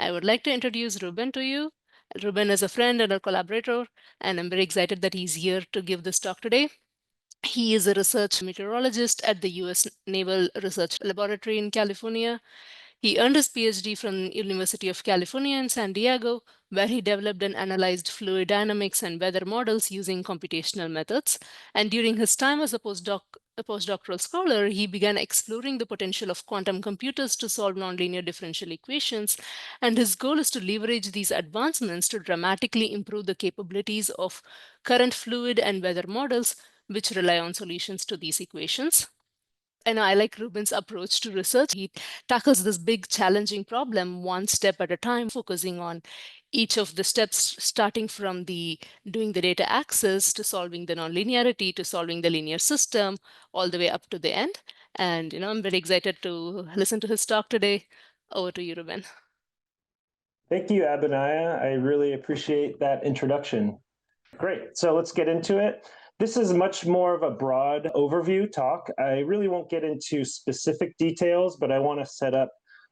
I would like to introduce Reuben to you. Reuben is a friend and a collaborator, and I'm very excited that he's here to give this talk today. He is a research meteorologist at the US Naval Research Laboratory in California. He earned his PhD from University of California in San Diego, where he developed and analyzed fluid dynamics and weather models using computational methods. And during his time as a postdoctoral scholar, he began exploring the potential of quantum computers to solve nonlinear differential equations. And his goal is to leverage these advancements to dramatically improve the capabilities of current fluid and weather models, which rely on solutions to these equations. And I like Reuben's approach to research. He tackles this big, challenging problem one step at a time, focusing on each of the steps, starting from doing the data access to solving the nonlinearity to solving the linear system, all the way up to the end. And I'm very excited to listen to his talk today. Over to you, Reuben. Thank you, Abinaya. I really appreciate that introduction. Great. So let's get into it. This is much more of a broad overview talk. I really won't get into specific details, but I want to set up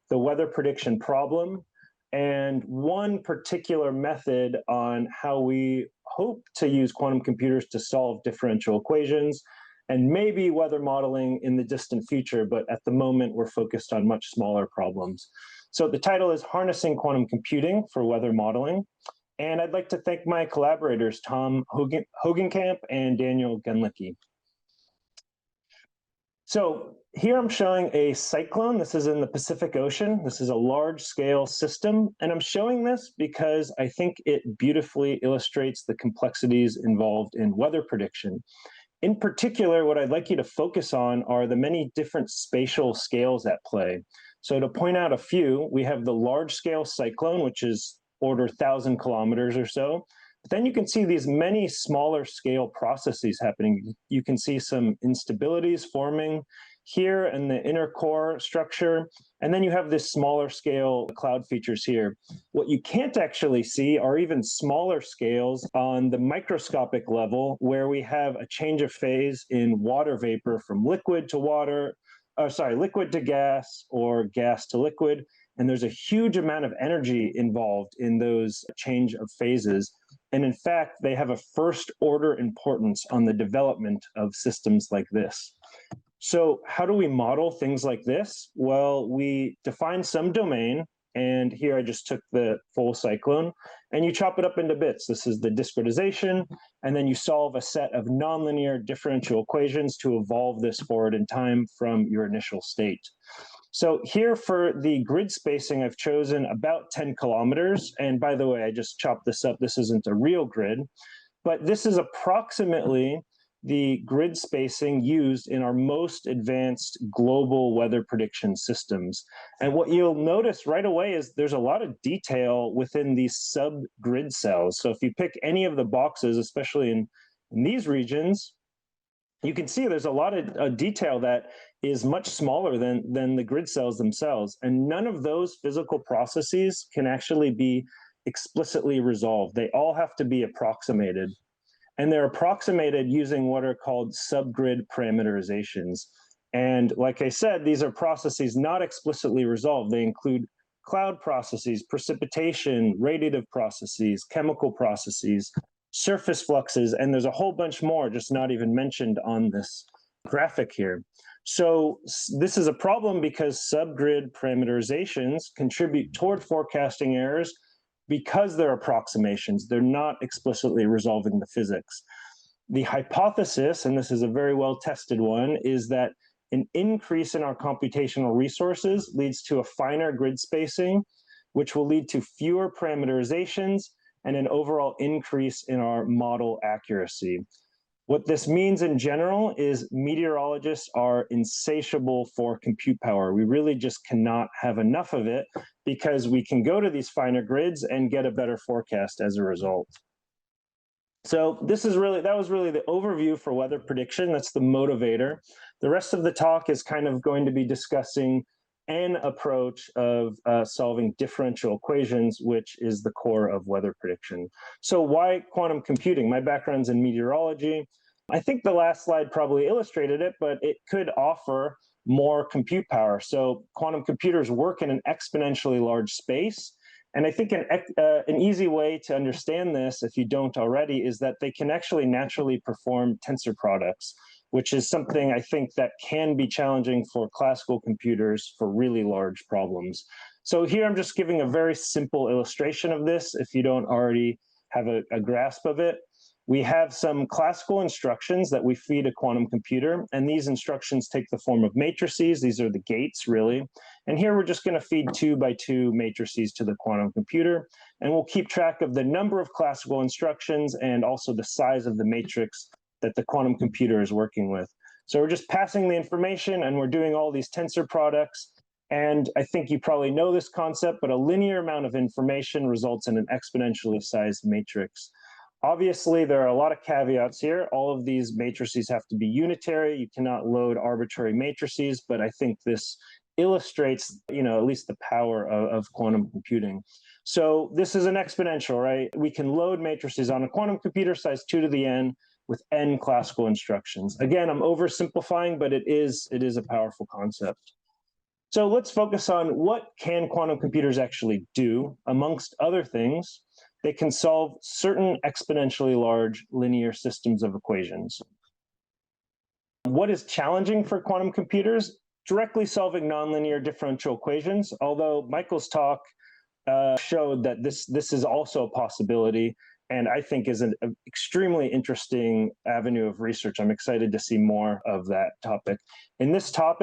the weather prediction problem and one particular method on how we hope to use quantum computers to solve differential equations and maybe weather modeling in the distant future, but at the moment we're focused on much smaller problems. So the title is Harnessing Quantum Computing for Weather Modeling. And I'd like to thank my collaborators, Tom Hogenkamp and Daniel Gunlicki. So here I'm showing a cyclone. This is in the Pacific Ocean. This is a large-scale system. And I'm showing this because I think it beautifully illustrates the complexities involved in weather prediction. In particular, what I'd like you to focus on are the many different spatial scales at play. So to point out a few, we have the large-scale cyclone, which is order 1,000 kilometers or so. But then you can see these many smaller scale processes happening. You can see some instabilities forming here in the inner core structure. And then you have this smaller scale cloud features here. What you can't actually see are even smaller scales on the microscopic level where we have a change of phase in water vapor from liquid to water, liquid to gas or gas to liquid. And there's a huge amount of energy involved in those change of phases. And in fact, they have a first order importance on the development of systems like this. So how do we model things like this? Well, we define some domain, and here I just took the full cyclone, and you chop it up into bits. This is the discretization, and then you solve a set of nonlinear differential equations to evolve this forward in time from your initial state. So here for the grid spacing, I've chosen about 10 kilometers. And by the way, I just chopped this up. This isn't a real grid, but this is approximately the grid spacing used in our most advanced global weather prediction systems. And what you'll notice right away is there's a lot of detail within these sub-grid cells. So if you pick any of the boxes, especially in these regions, you can see there's a lot of detail that is much smaller than the grid cells themselves. And none of those physical processes can actually be explicitly resolved. They all have to be approximated. And they're approximated using what are called subgrid parameterizations. And like I said, these are processes not explicitly resolved. They include cloud processes, precipitation, radiative processes, chemical processes, surface fluxes, and there's a whole bunch more just not even mentioned on this graphic here. So this is a problem because subgrid parameterizations contribute toward forecasting errors because they're approximations. They're not explicitly resolving the physics. The hypothesis, and this is a very well-tested one, is that an increase in our computational resources leads to a finer grid spacing, which will lead to fewer parameterizations and an overall increase in our model accuracy. What this means in general is meteorologists are insatiable for compute power. We really just cannot have enough of it because we can go to these finer grids and get a better forecast as a result. So that was really the overview for weather prediction. That's the motivator. The rest of the talk is kind of going to be discussing an approach of solving differential equations, which is the core of weather prediction. So why quantum computing? My background's in meteorology. I think the last slide probably illustrated it, but it could offer more compute power. So quantum computers work in an exponentially large space, And I think an easy way to understand this, if you don't already, is that they can actually naturally perform tensor products, which is something I think that can be challenging for classical computers for really large problems. So here I'm just giving a very simple illustration of this if you don't already have a grasp of it. We have some classical instructions that we feed a quantum computer, and these instructions take the form of matrices. These are the gates, really. And here we're just going to feed 2 by 2 matrices to the quantum computer, and we'll keep track of the number of classical instructions and also the size of the matrix that the quantum computer is working with. So we're just passing the information, and we're doing all these tensor products. And I think you probably know this concept, but a linear amount of information results in an exponentially sized matrix. Obviously, there are a lot of caveats here. All of these matrices have to be unitary. You cannot load arbitrary matrices, but I think this illustrates, at least the power of quantum computing. So this is an exponential, right? We can load matrices on a quantum computer size 2 to the n with n classical instructions. Again, I'm oversimplifying, but it is a powerful concept. So let's focus on what can quantum computers actually do. Amongst other things, they can solve certain exponentially large linear systems of equations. What is challenging for quantum computers? Directly solving nonlinear differential equations, although Michael's talk showed that this is also a possibility, and I think is an extremely interesting avenue of research. I'm excited to see more of that topic. In this talk,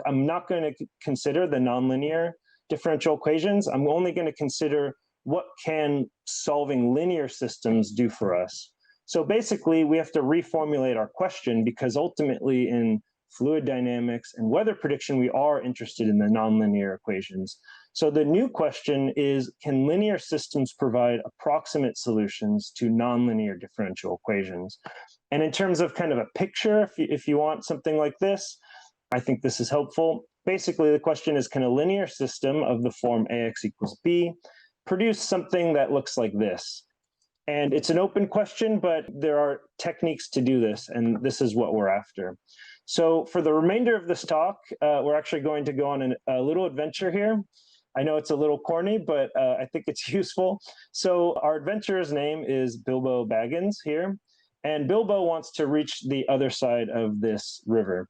I'm not going to consider the nonlinear differential equations. I'm only going to consider what can solving linear systems do for us. So basically, we have to reformulate our question, because ultimately in fluid dynamics and weather prediction, we are interested in the nonlinear equations. So the new question is, can linear systems provide approximate solutions to nonlinear differential equations? And in terms of kind of a picture, if you want something like this, I think this is helpful. Basically, the question is, can a linear system of the form ax equals b produce something that looks like this? And it's an open question, but there are techniques to do this, and this is what we're after. So for the remainder of this talk, we're actually going to go on a little adventure here. I know it's a little corny, but I think it's useful. So our adventurer's name is Bilbo Baggins here, and Bilbo wants to reach the other side of this river.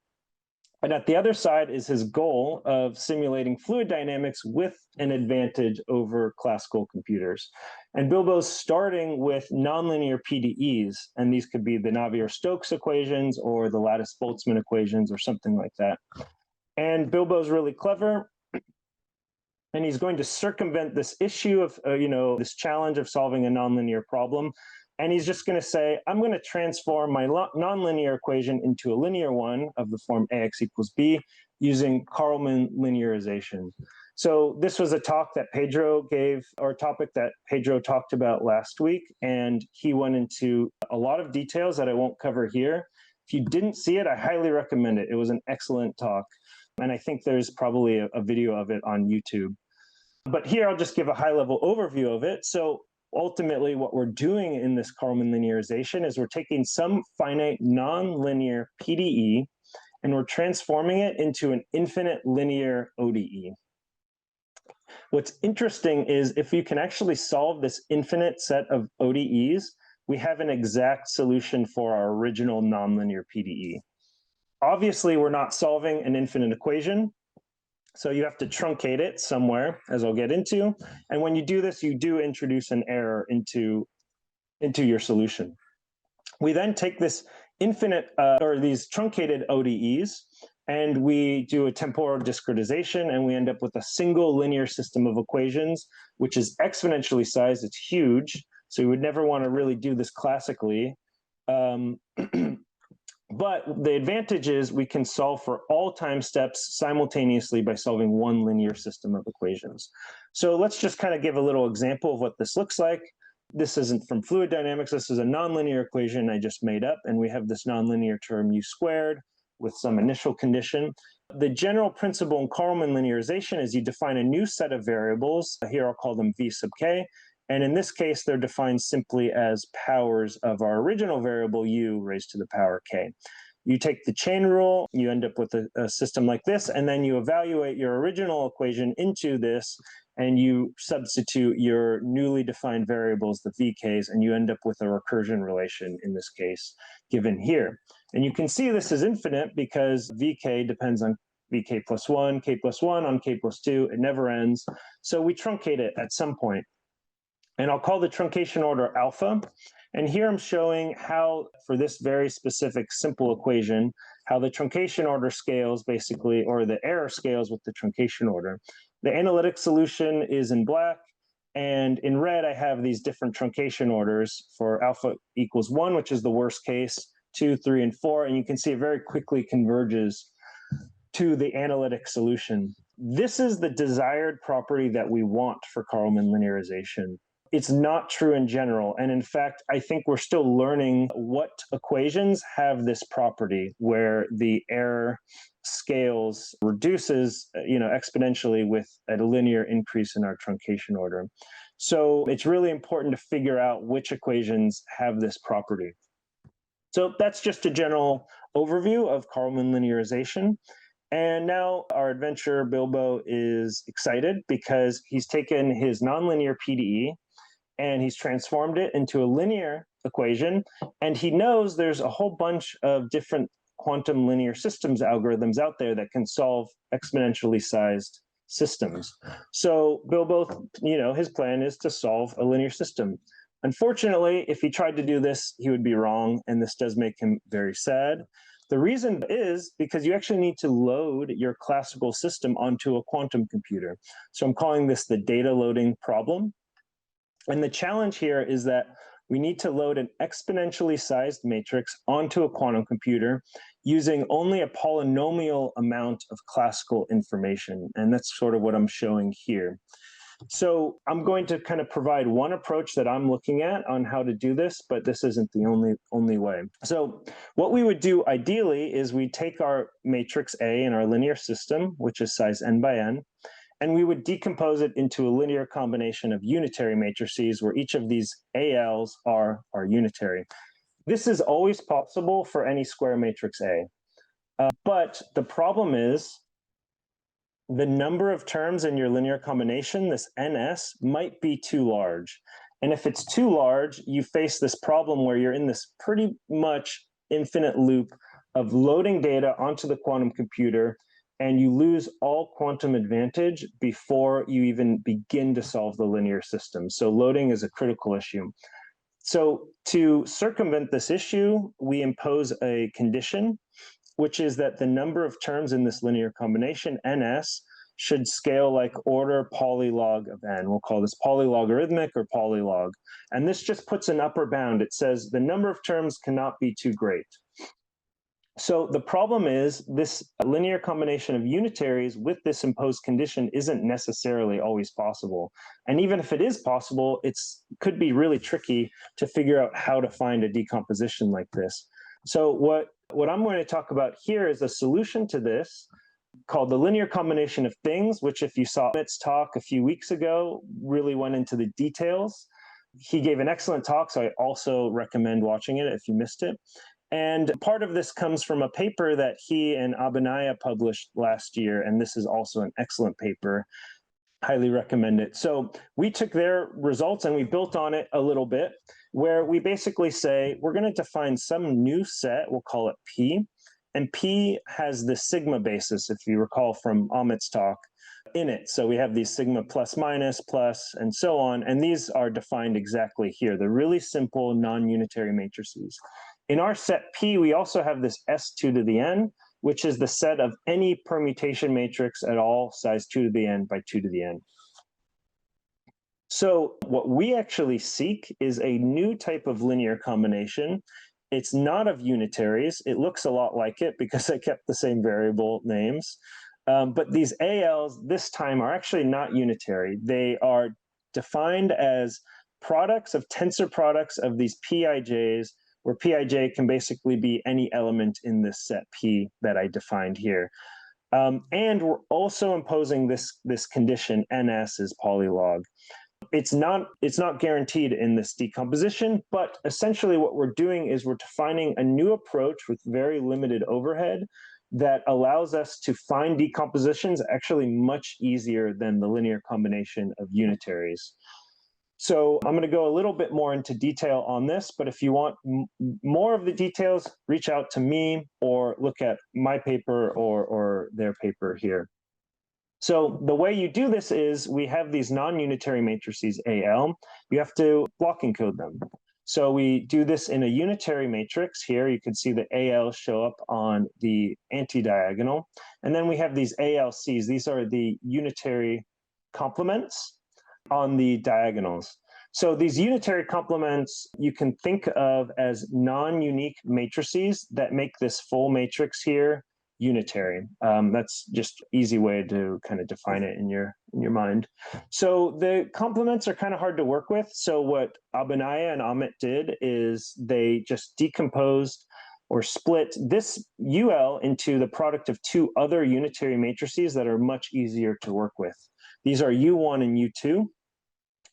And at the other side is his goal of simulating fluid dynamics with an advantage over classical computers. And Bilbo's starting with nonlinear PDEs, and these could be the Navier-Stokes equations or the Lattice-Boltzmann equations or something like that. And Bilbo's really clever, and he's going to circumvent this issue of, this challenge of solving a nonlinear problem. And he's just going to say, I'm going to transform my nonlinear equation into a linear one of the form ax equals b using Carleman linearization. So this was a talk that Pedro gave, or a topic that Pedro talked about last week, and he went into a lot of details that I won't cover here. If you didn't see it, I highly recommend it. It was an excellent talk, and I think there's probably a video of it on YouTube. But here I'll just give a high-level overview of it. So ultimately, what we're doing in this Carleman linearization is we're taking some finite nonlinear PDE, and we're transforming it into an infinite linear ODE. What's interesting is if you can actually solve this infinite set of ODEs, we have an exact solution for our original nonlinear PDE. Obviously, we're not solving an infinite equation, so you have to truncate it somewhere, as I'll get into. And when you do this, you do introduce an error into your solution. We then take this infinite, or these truncated ODEs, and we do a temporal discretization, and we end up with a single linear system of equations, which is exponentially sized. It's huge, so you would never want to really do this classically. But the advantage is we can solve for all time steps simultaneously by solving one linear system of equations. So let's just kind of give a little example of what this looks like. This isn't from fluid dynamics. This is a nonlinear equation I just made up, and we have this nonlinear term u squared with some initial condition. The general principle in Carleman linearization is you define a new set of variables. Here I'll call them v sub k. And in this case, they're defined simply as powers of our original variable u raised to the power k. You take the chain rule, you end up with a system like this, and then you evaluate your original equation into this, and you substitute your newly defined variables, the vk's, and you end up with a recursion relation in this case given here. And you can see this is infinite because vk depends on vk plus 1, k plus 1 on k plus 2. It never ends. So we truncate it at some point. And I'll call the truncation order alpha. And here I'm showing how, for this very specific simple equation, how the truncation order scales basically, or the error scales with the truncation order. The analytic solution is in black, and in red I have these different truncation orders for alpha equals 1, which is the worst case, 2, 3, and 4, and you can see it very quickly converges to the analytic solution. This is the desired property that we want for Carleman linearization. It's not true in general. And in fact, I think we're still learning what equations have this property where the error scales reduces, exponentially with a linear increase in our truncation order. So it's really important to figure out which equations have this property. So that's just a general overview of Carleman linearization. And now our adventurer Bilbo is excited because he's taken his nonlinear PDE and he's transformed it into a linear equation, and he knows there's a whole bunch of different quantum linear systems algorithms out there that can solve exponentially sized systems. So Bilbo, his plan is to solve a linear system. Unfortunately, if he tried to do this, he would be wrong, and this does make him very sad. The reason is because you actually need to load your classical system onto a quantum computer. So I'm calling this the data loading problem. And the challenge here is that we need to load an exponentially sized matrix onto a quantum computer using only a polynomial amount of classical information. And that's sort of what I'm showing here. So I'm going to kind of provide one approach that I'm looking at on how to do this, but this isn't the only way. So what we would do ideally is we take our matrix A in our linear system, which is size n by n, and we would decompose it into a linear combination of unitary matrices where each of these ALs are unitary. This is always possible for any square matrix A. But the problem is the number of terms in your linear combination, this NS, might be too large. And if it's too large, you face this problem where you're in this pretty much infinite loop of loading data onto the quantum computer, and you lose all quantum advantage before you even begin to solve the linear system. So loading is a critical issue. So to circumvent this issue, we impose a condition, which is that the number of terms in this linear combination, NS, should scale like order polylog of n. We'll call this polylogarithmic or polylog. And this just puts an upper bound. It says the number of terms cannot be too great. So the problem is this linear combination of unitaries with this imposed condition isn't necessarily always possible. And even if it is possible, it could be really tricky to figure out how to find a decomposition like this. So what I'm going to talk about here is a solution to this called the linear combination of things, which if you saw Amit's talk a few weeks ago, really went into the details. He gave an excellent talk, so I also recommend watching it if you missed it. And part of this comes from a paper that he and Abinaya published last year, and this is also an excellent paper. Highly recommend it. So we took their results and we built on it a little bit, where we basically say we're going to define some new set, we'll call it P, and P has the sigma basis, if you recall from Amit's talk, in it. So we have these sigma plus minus plus and so on, and these are defined exactly here. They're really simple non-unitary matrices. In our set P, we also have this S2 to the n, which is the set of any permutation matrix at all, size 2 to the n by 2 to the n. So what we actually seek is a new type of linear combination. It's not of unitaries. It looks a lot like it because I kept the same variable names. But these ALs this time are actually not unitary. They are defined as products of tensor products of these PIJs, where PIJ can basically be any element in this set P that I defined here. And we're also imposing this condition, NS is polylog. It's not guaranteed in this decomposition, but essentially what we're doing is we're defining a new approach with very limited overhead that allows us to find decompositions actually much easier than the linear combination of unitaries. So I'm going to go a little bit more into detail on this, but if you want more of the details, reach out to me or look at my paper or their paper here. So the way you do this is we have these non-unitary matrices AL. You have to block encode them. So we do this in a unitary matrix. Here you can see the AL show up on the anti-diagonal. And then we have these ALCs. These are the unitary complements on the diagonals. So these unitary complements you can think of as non-unique matrices that make this full matrix here unitary. That's just an easy way to kind of define it in your mind. So the complements are kind of hard to work with. So what Abinaya and Amit did is they just decomposed or split this UL into the product of two other unitary matrices that are much easier to work with. These are U1 and U2.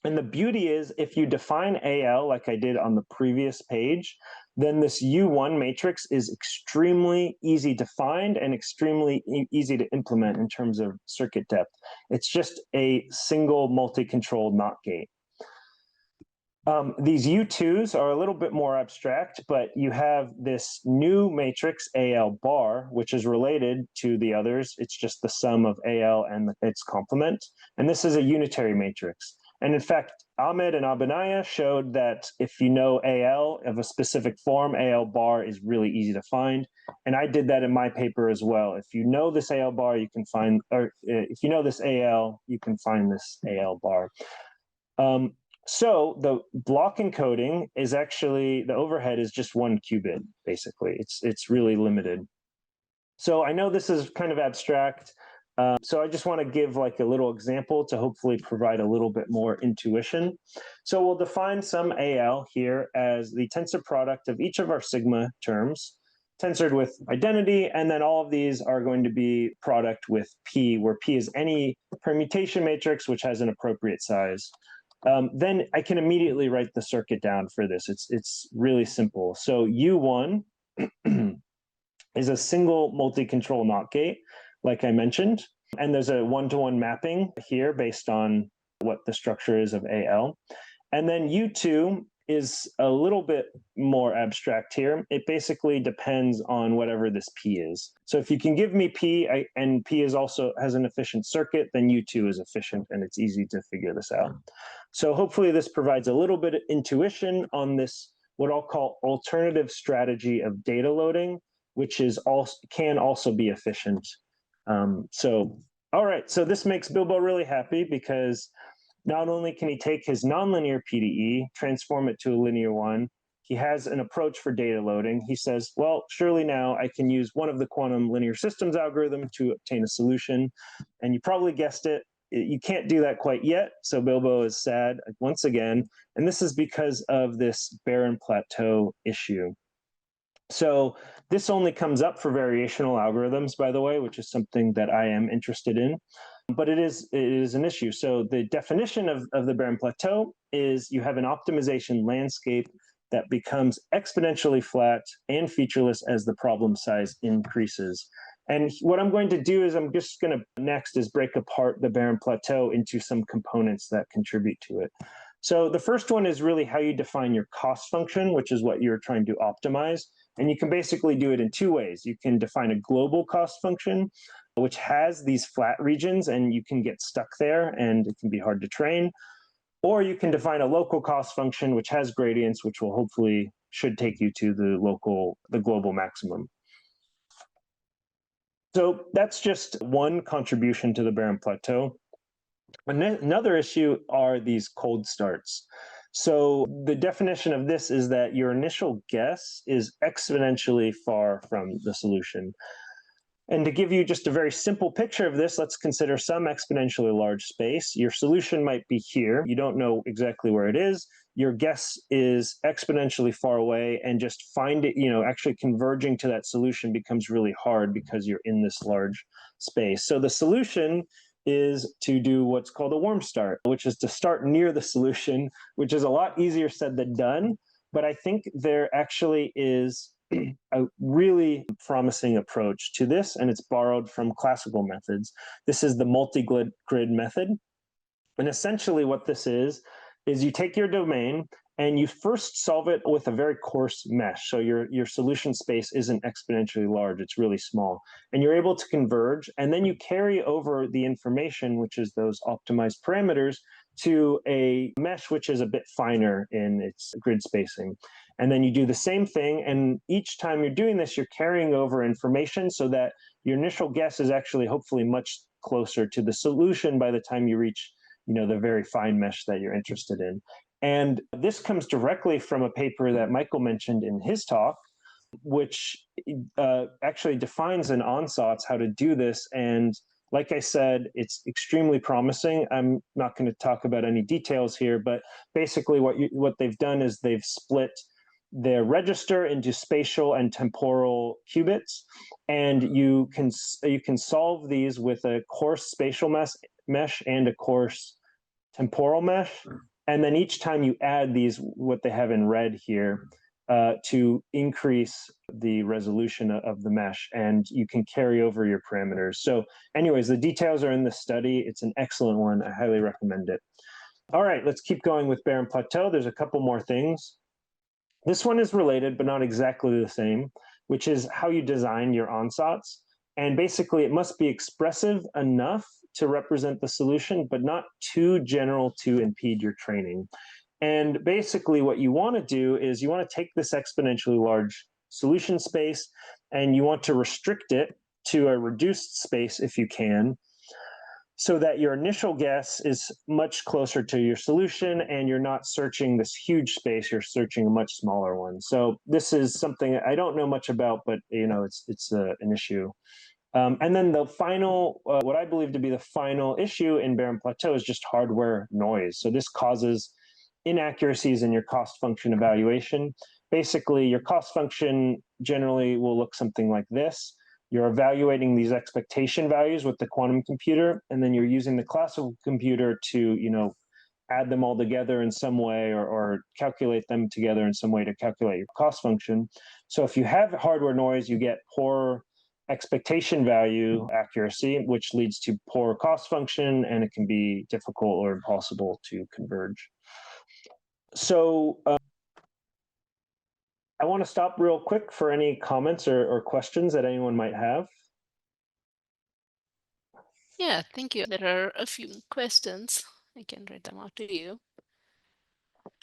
And the beauty is, if you define AL like I did on the previous page, then this U1 matrix is extremely easy to find and extremely easy to implement in terms of circuit depth. It's just a single multi-controlled NOT gate. These U2s are a little bit more abstract, but you have this new matrix AL bar, which is related to the others. It's just the sum of AL and its complement. And this is a unitary matrix. And in fact, Ahmed and Abinaya showed that if you know AL of a specific form, AL bar is really easy to find. And I did that in my paper as well. If you know this AL bar, you can find, or if you know this AL, you can find this AL bar. So the block encoding is actually, the overhead is just 1 qubit, basically. It's really limited. So I know this is kind of abstract. So I just want to give like a little example to hopefully provide a little bit more intuition. So we'll define some AL here as the tensor product of each of our sigma terms, tensored with identity, and then all of these are going to be product with P, where P is any permutation matrix which has an appropriate size. Then I can immediately write the circuit down for this. It's really simple. So U1 is a single multi-control NOT gate, like I mentioned, and there's a one-to-one mapping here based on what the structure is of AL. And then U2 is a little bit more abstract here. It basically depends on whatever this P is. So if you can give me P, and P is also has an efficient circuit, then U2 is efficient, and it's easy to figure this out. So hopefully this provides a little bit of intuition on this, what I'll call alternative strategy of data loading, which is can also be efficient. All right, so this makes Bilbo really happy because not only can he take his nonlinear PDE, transform it to a linear one, he has an approach for data loading. He says, well, surely now I can use one of the quantum linear systems algorithm to obtain a solution. And you probably guessed it, you can't do that quite yet. So Bilbo is sad once again. And this is because of this Barren Plateau issue. So this only comes up for variational algorithms, by the way, which is something that I am interested in, but it is an issue. So the definition of the Barren Plateau is you have an optimization landscape that becomes exponentially flat and featureless as the problem size increases. And what I'm going to do is I'm just going to next is break apart the Barren Plateau into some components that contribute to it. So the first one is really how you define your cost function, which is what you're trying to optimize. And you can basically do it in two ways. You can define a global cost function, which has these flat regions, and you can get stuck there, and it can be hard to train. Or you can define a local cost function, which has gradients, which will hopefully should take you to the global maximum. So that's just one contribution to the Barren Plateau. Another issue are these cold starts. So the definition of this is that your initial guess is exponentially far from the solution. And to give you just a very simple picture of this, let's consider some exponentially large space. Your solution might be here. You don't know exactly where it is. Your guess is exponentially far away, and just find it, actually converging to that solution becomes really hard because you're in this large space. So the solution is to do what's called a warm start, which is to start near the solution, which is a lot easier said than done. But I think there actually is a really promising approach to this, and it's borrowed from classical methods. This is the multi-grid method. And essentially what this is you take your domain and you first solve it with a very coarse mesh. So your solution space isn't exponentially large, it's really small. And you're able to converge, and then you carry over the information, which is those optimized parameters, to a mesh which is a bit finer in its grid spacing. And then you do the same thing, and each time you're doing this, you're carrying over information so that your initial guess is actually hopefully much closer to the solution by the time you reach the very fine mesh that you're interested in. And this comes directly from a paper that Michael mentioned in his talk, which actually defines in ansatz how to do this. And like I said, it's extremely promising. I'm not going to talk about any details here, but basically what they've done is they've split their register into spatial and temporal qubits, and you can solve these with a coarse spatial mesh and a coarse temporal mesh. And then each time you add these, what they have in red here, to increase the resolution of the mesh, and you can carry over your parameters. So anyways, the details are in the study. It's an excellent one. I highly recommend it. All right, let's keep going with Barren Plateau. There's a couple more things. This one is related, but not exactly the same, which is how you design your ansatz. And basically, it must be expressive enough to represent the solution, but not too general to impede your training. And basically, what you want to do is you want to take this exponentially large solution space and you want to restrict it to a reduced space if you can, so that your initial guess is much closer to your solution and you're not searching this huge space, you're searching a much smaller one. So this is something I don't know much about, but it's an issue. And then the final, what I believe to be the final issue in Barren Plateau is just hardware noise. So this causes inaccuracies in your cost function evaluation. Basically, your cost function generally will look something like this. You're evaluating these expectation values with the quantum computer, and then you're using the classical computer to, add them all together in some way or calculate them together in some way to calculate your cost function. So if you have hardware noise, you get poor expectation value accuracy, which leads to poor cost function, and it can be difficult or impossible to converge. So I want to stop real quick for any comments or questions that anyone might have. Yeah, thank you. There are a few questions. I can read them out to you.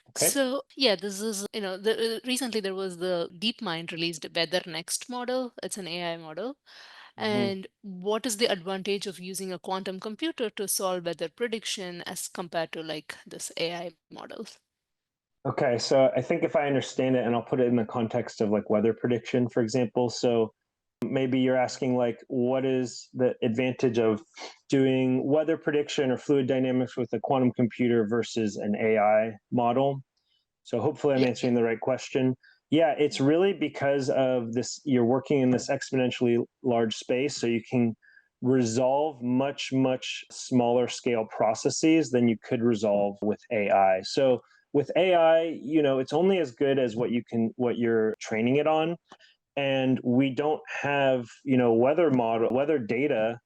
Okay. So yeah, this is, recently there was the DeepMind released a Weather Next model. It's an AI model. And what is the advantage of using a quantum computer to solve weather prediction as compared to like this AI model? Okay, so I think if I understand it, and I'll put it in the context of like weather prediction, for example. So maybe you're asking like, what is the advantage of doing weather prediction or fluid dynamics with a quantum computer versus an AI model? So hopefully I'm Yeah. answering the right question. Yeah, it's really because of this, you're working in this exponentially large space, so you can resolve much, much smaller scale processes than you could resolve with AI. So with AI, it's only as good as what you're training it on. And we don't have, weather data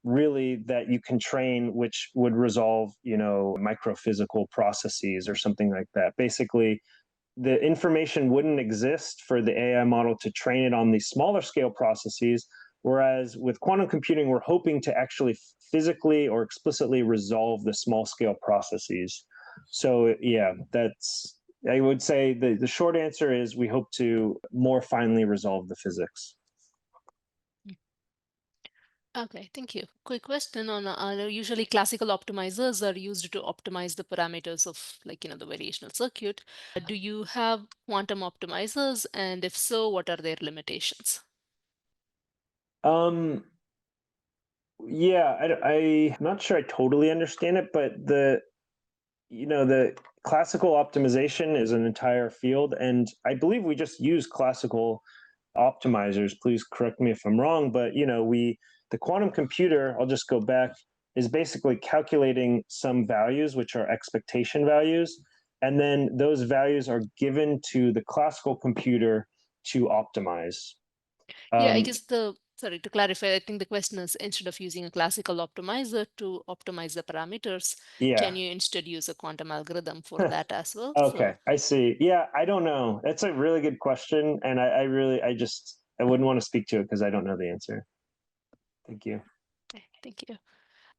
really that you can train, which would resolve, microphysical processes or something like that. Basically, the information wouldn't exist for the AI model to train it on these smaller scale processes. Whereas with quantum computing, we're hoping to actually physically or explicitly resolve the small scale processes. So yeah, I would say the short answer is we hope to more finely resolve the physics. Okay, thank you. Quick question on usually classical optimizers are used to optimize the parameters of like, the variational circuit. Do you have quantum optimizers? And if so, what are their limitations? Um, yeah, I'm not sure I totally understand it, but the classical optimization is an entire field, and I believe we just use classical optimizers. Please correct me if I'm wrong, but the quantum computer, I'll just go back is basically calculating some values, which are expectation values, and then those values are given to the classical computer to optimize. Yeah, I guess sorry, to clarify, I think the question is instead of using a classical optimizer to optimize the parameters, Yeah. can you instead use a quantum algorithm for that as well? Okay, So, I see. Yeah, I don't know. That's a really good question, and I wouldn't want to speak to it because I don't know the answer. Thank you. okay, thank you.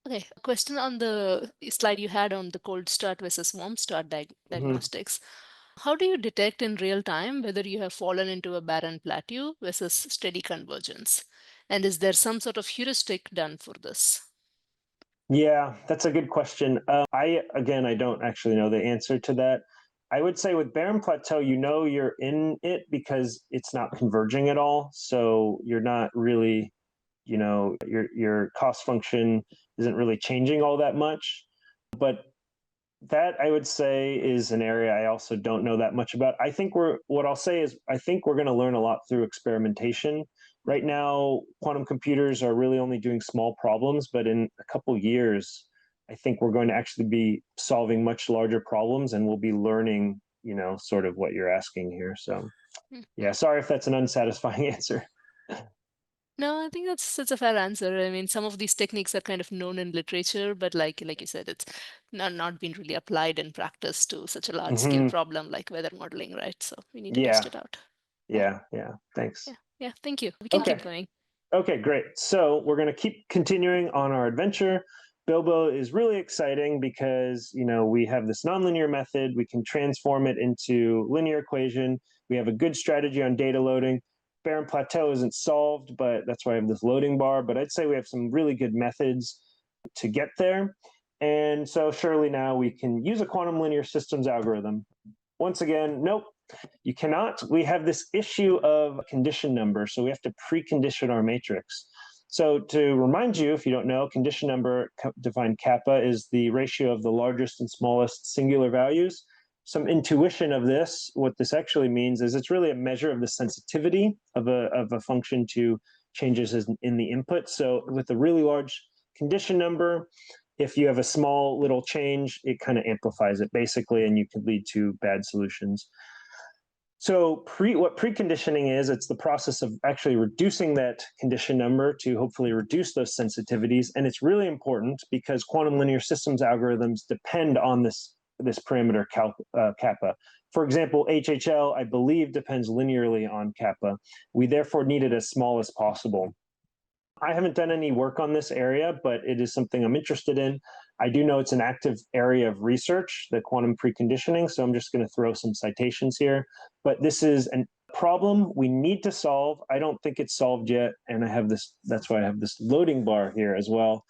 Okay, a question on the slide you had on the cold start versus warm start Mhm. diagnostics. How do you detect in real time whether you have fallen into a barren plateau versus steady convergence? And is there some sort of heuristic done for this? Yeah, that's a good question. I don't actually know the answer to that. I would say with Barren Plateau, you know you're in it because it's not converging at all. So you're not really, your cost function isn't really changing all that much. But that I would say is an area I also don't know that much about. What I'll say is I think we're going to learn a lot through experimentation. Right now, quantum computers are really only doing small problems, but in a couple years, I think we're going to actually be solving much larger problems, and we'll be learning, sort of what you're asking here. So, Hmm. yeah, sorry if that's an unsatisfying answer. No, I think that's a fair answer. I mean, some of these techniques are kind of known in literature, but like you said, it's not been really applied in practice to such a large scale Hmm. problem like weather modeling, right? So we need to test Yeah, it out. Yeah, yeah. Thanks. yeah, yeah. Thank you. We can keep Okay. going. Okay, great. So we're going to keep continuing on our adventure. Bilbo is really exciting because, we have this nonlinear method. We can transform it into linear equation. We have a good strategy on data loading. Barren Plateau isn't solved, but that's why I have this loading bar. But I'd say we have some really good methods to get there. And so surely now we can use a quantum linear systems algorithm. Once again, nope, you cannot. We have this issue of condition number, so we have to precondition our matrix. So to remind you, if you don't know, condition number defined kappa is the ratio of the largest and smallest singular values. Some intuition of this, what this actually means is it's really a measure of the sensitivity of a function to changes in the input. So with a really large condition number, if you have a small little change, it kind of amplifies it basically, and you could lead to bad solutions. So what preconditioning is, it's the process of actually reducing that condition number to hopefully reduce those sensitivities. And it's really important because quantum linear systems algorithms depend on this parameter kappa. For example, HHL, I believe, depends linearly on kappa. We therefore need it as small as possible. I haven't done any work on this area, but it is something I'm interested in. I do know it's an active area of research, the quantum preconditioning, so I'm just going to throw some citations here. But this is a problem we need to solve. I don't think it's solved yet, and that's why I have this loading bar here as well.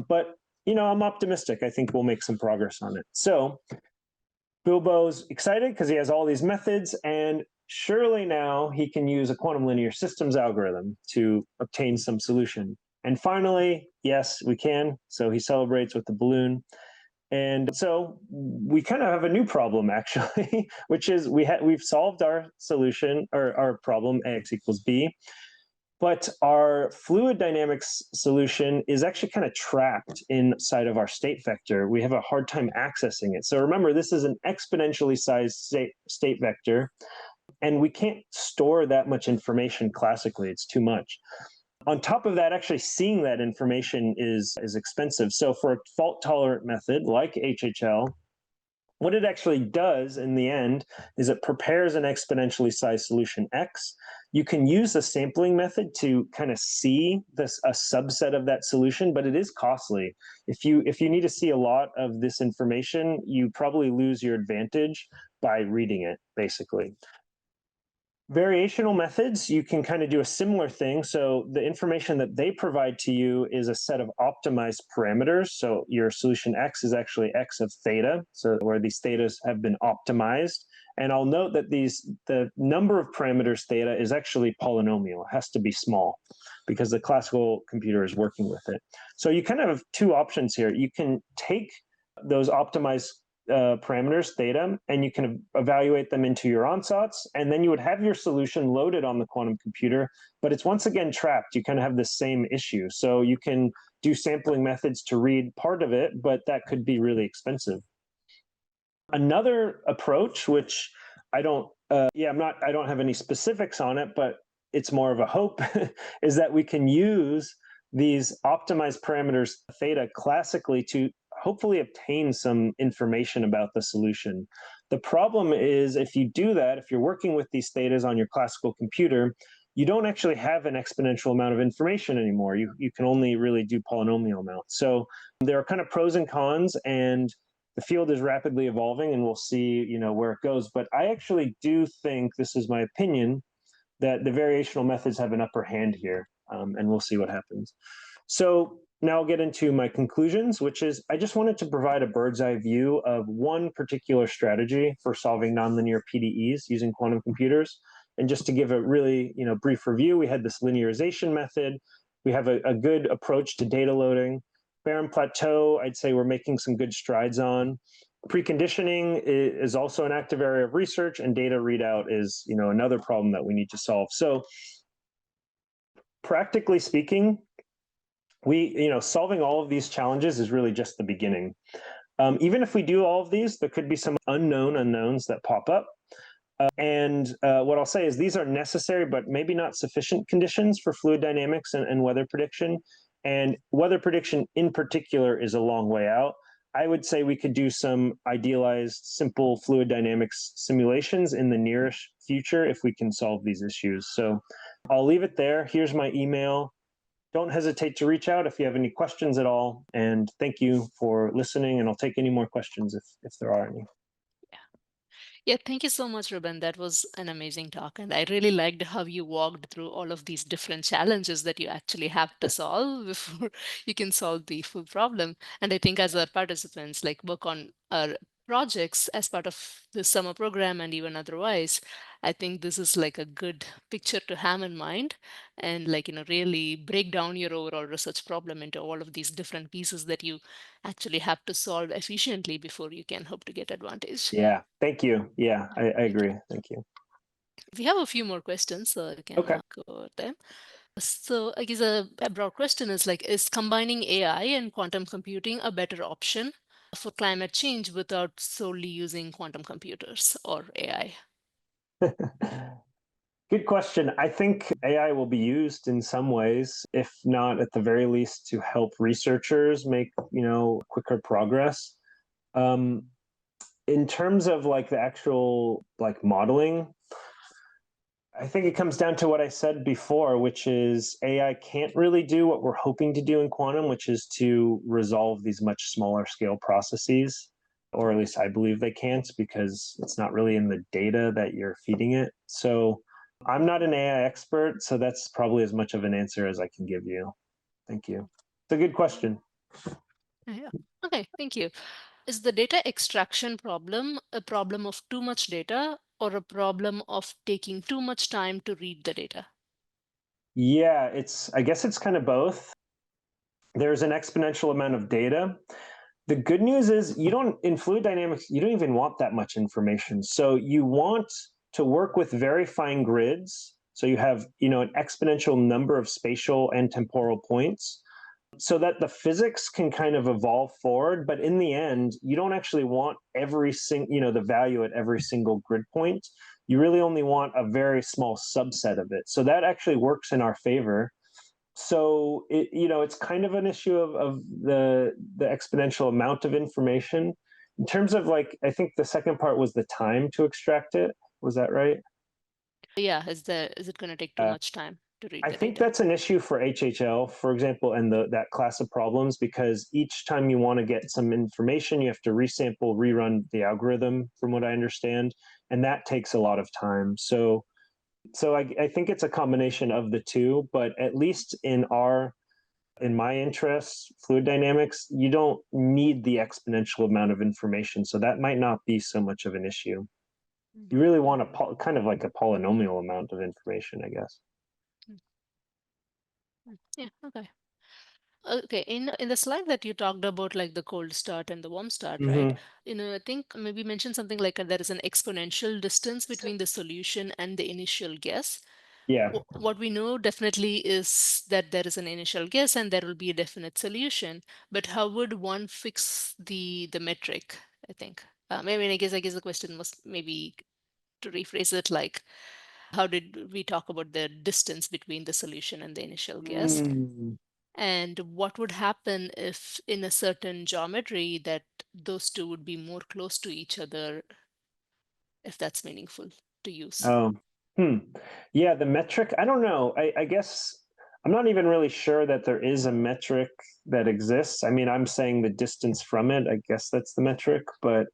But, I'm optimistic. I think we'll make some progress on it. So Bilbo's excited because he has all these methods, and surely now he can use a quantum linear systems algorithm to obtain some solution. And finally, yes, we can. So he celebrates with the balloon. And so we kind of have a new problem actually, which is we've solved our solution or our problem ax equals b, but our fluid dynamics solution is actually kind of trapped inside of our state vector. We have a hard time accessing it. So remember, this is an exponentially sized state vector, and we can't store that much information classically. It's too much. On top of that, actually seeing that information is expensive. So for a fault-tolerant method like HHL, what it actually does in the end is it prepares an exponentially sized solution X. You can use the sampling method to kind of see a subset of that solution, but it is costly. If you need to see a lot of this information, you probably lose your advantage by reading it, basically. Variational methods, you can kind of do a similar thing. So the information that they provide to you is a set of optimized parameters. So your solution X is actually X of theta, so where these thetas have been optimized. And I'll note that the number of parameters theta is actually polynomial. It has to be small because the classical computer is working with it. So you kind of have two options here. You can take those optimized parameters, theta, and you can evaluate them into your ansatz, and then you would have your solution loaded on the quantum computer, but it's once again trapped. You kind of have the same issue. So you can do sampling methods to read part of it, but that could be really expensive. Another approach, which I don't have any specifics on it, but it's more of a hope, is that we can use these optimized parameters theta classically to hopefully obtain some information about the solution. The problem is if you do that, if you're working with these thetas on your classical computer, you don't actually have an exponential amount of information anymore. You can only really do polynomial amounts. So there are kind of pros and cons, and the field is rapidly evolving, and we'll see, where it goes. But I actually do think, this is my opinion, that the variational methods have an upper hand here, and we'll see what happens. So now I'll get into my conclusions, which is I just wanted to provide a bird's eye view of one particular strategy for solving nonlinear PDEs using quantum computers. And just to give a really brief review, we had this linearization method. We have a good approach to data loading. Barren Plateau, I'd say we're making some good strides on. Preconditioning is also an active area of research, and data readout is another problem that we need to solve. So practically speaking, solving all of these challenges is really just the beginning. Even if we do all of these, there could be some unknown unknowns that pop up. And what I'll say is these are necessary, but maybe not sufficient conditions for fluid dynamics and weather prediction. And weather prediction in particular is a long way out. I would say we could do some idealized, simple fluid dynamics simulations in the nearest future if we can solve these issues. So I'll leave it there. Here's my email. Don't hesitate to reach out if you have any questions at all. And thank you for listening, and I'll take any more questions if there are any. Yeah, thank you so much, Reuben. That was an amazing talk. And I really liked how you walked through all of these different challenges that you actually have to solve before you can solve the full problem. And I think as our participants work on our projects as part of the summer program and even otherwise, I think this is a good picture to have in mind and really break down your overall research problem into all of these different pieces that you actually have to solve efficiently before you can hope to get advantage. Yeah, thank you. Yeah, I Thank you. agree. Thank you. We have a few more questions, so I can Okay. go over them. So I guess a broad question is combining AI and quantum computing a better option for climate change without solely using quantum computers or AI? Good question. I think AI will be used in some ways, if not at the very least to help researchers make, quicker progress. Um, in terms of the actual modeling, I think it comes down to what I said before, which is AI can't really do what we're hoping to do in quantum, which is to resolve these much smaller scale processes, or at least I believe they can't, because it's not really in the data that you're feeding it. So I'm not an AI expert, so that's probably as much of an answer as I can give you. Thank you. It's a good question. Yeah. Okay, thank you. Is the data extraction problem a problem of too much data or a problem of taking too much time to read the data? Yeah, I guess it's kind of both. There's an exponential amount of data. The good news is in fluid dynamics, you don't even want that much information. So you want to work with very fine grids. So you have, an exponential number of spatial and temporal points so that the physics can kind of evolve forward. But in the end, you don't actually want the value at every single grid point. You really only want a very small subset of it. So that actually works in our favor. So it's kind of an issue of the exponential amount of information. In terms of I think the second part was the time to extract it. Was that right? Yeah, is it going to take too Uh, much time to read I the think data? that's an issue for HHL, for example, and that class of problems, because each time you want to get some information, you have to resample, rerun the algorithm, from what I understand, and that takes a lot of time. So I think it's a combination of the two, but at least in my interests, fluid dynamics, you don't need the exponential amount of information. So that might not be so much of an issue. You really want kind of like a polynomial amount of information, I guess. Yeah, okay. Okay, in the slide that you talked about, like the cold start and the warm start, right? Hmm. I think maybe mention something like there is an exponential distance between the solution and the initial guess. Yeah. What we know definitely is that there is an initial guess and there will be a definite solution. But how would one fix the metric? I think. Maybe I guess the question was maybe to rephrase it like, how did we talk about the distance between the solution and the initial guess? Mm. And what would happen if in a certain geometry that those two would be more close to each other, if that's meaningful to use? Oh, hmm. Yeah, the metric, I don't know. I guess I'm not even really sure that there is a metric that exists. I mean, I'm saying the distance from it. I guess that's the metric, but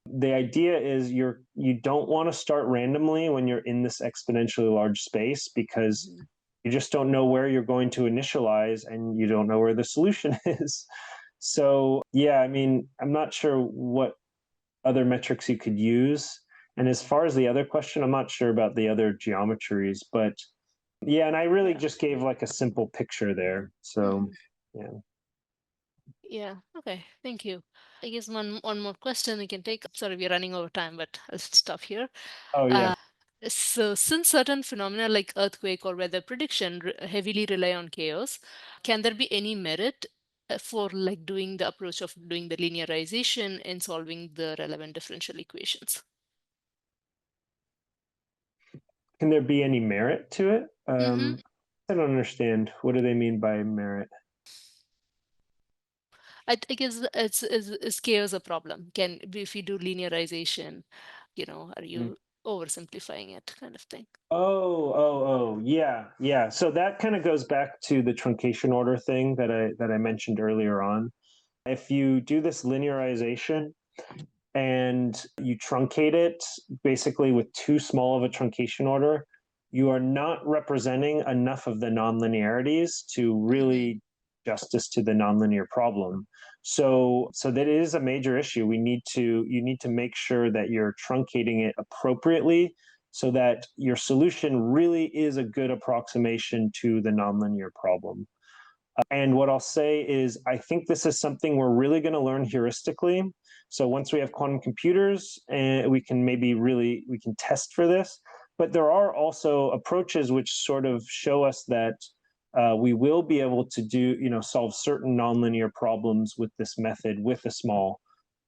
the idea is you don't want to start randomly when you're in this exponentially large space because Mhm. you just don't know where you're going to initialize and you don't know where the solution is. So, yeah, I mean, I'm not sure what other metrics you could use. And as far as the other question, I'm not sure about the other geometries, but yeah, and I really Yeah. just gave like a simple picture there. So, Mhm. yeah. Yeah. Okay. Thank you. I guess one more question we can take. Sorry, we're running over time, but I'll stop here. Oh, yeah. Uh, so, since certain phenomena like earthquake or weather prediction heavily rely on chaos, can there be any merit for like doing the approach of doing the linearization and solving the relevant differential equations? Can there be any merit to it? Mm-hmm. I don't understand. What do they mean by merit? I guess is chaos a problem? Can if you do linearization, are Mm. you oversimplifying it, kind of thing? Yeah, yeah. So that kind of goes back to the truncation order thing that I mentioned earlier on. If you do this linearization and you truncate it basically with too small of a truncation order, you are not representing enough of the nonlinearities to Mm-hmm. really justice to the nonlinear problem. So that is a major issue. You need to make sure that you're truncating it appropriately so that your solution really is a good approximation to the nonlinear problem. And what I'll say is, I think this is something we're really going to learn heuristically. So once we have quantum computers, and we can test for this. But there are also approaches which sort of show us that we will be able to solve certain nonlinear problems with this method with a small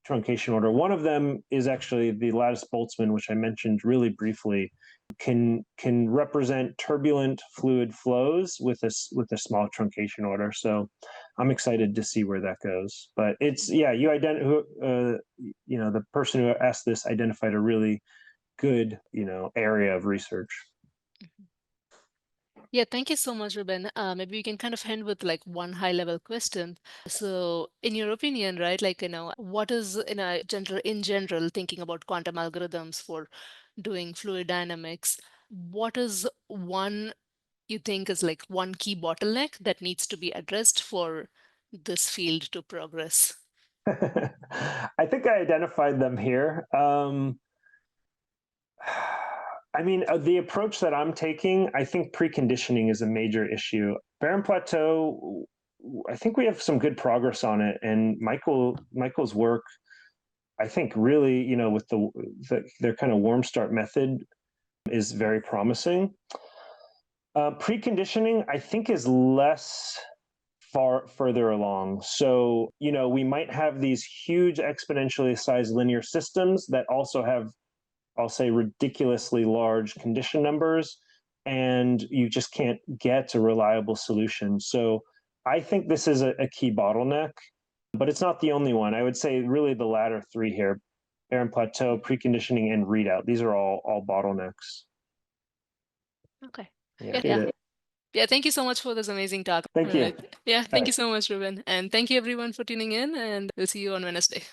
truncation order. One of them is actually the lattice Boltzmann, which I mentioned really briefly, can represent turbulent fluid flows with a small truncation order. So I'm excited to see where that goes. But it's yeah, the person who asked this identified a really good area of research. Yeah, thank you so much, Ruben. Maybe we can kind of end with like one high level question. So, in your opinion, right, like, what is in general, thinking about quantum algorithms for doing fluid dynamics, what is one you think is like one key bottleneck that needs to be addressed for this field to progress? I think I identified them here. I mean, the approach that I'm taking, I think preconditioning is a major issue. Barren Plateau, I think we have some good progress on it, and Michael's work, I think, really, with their kind of warm start method, is very promising. Preconditioning, I think, is less far further along. So, we might have these huge exponentially sized linear systems that also have, I'll say, ridiculously large condition numbers, and you just can't get a reliable solution. So I think this is a key bottleneck, but it's not the only one. I would say really the latter three here, Barren Plateau, preconditioning, and readout. These are all bottlenecks. Okay. Yeah. Yeah. Yeah. Yeah. Thank you so much for this amazing talk. Thank you. Yeah. All Thank you right. so much, Ruben. And thank you everyone for tuning in, and we'll see you on Wednesday.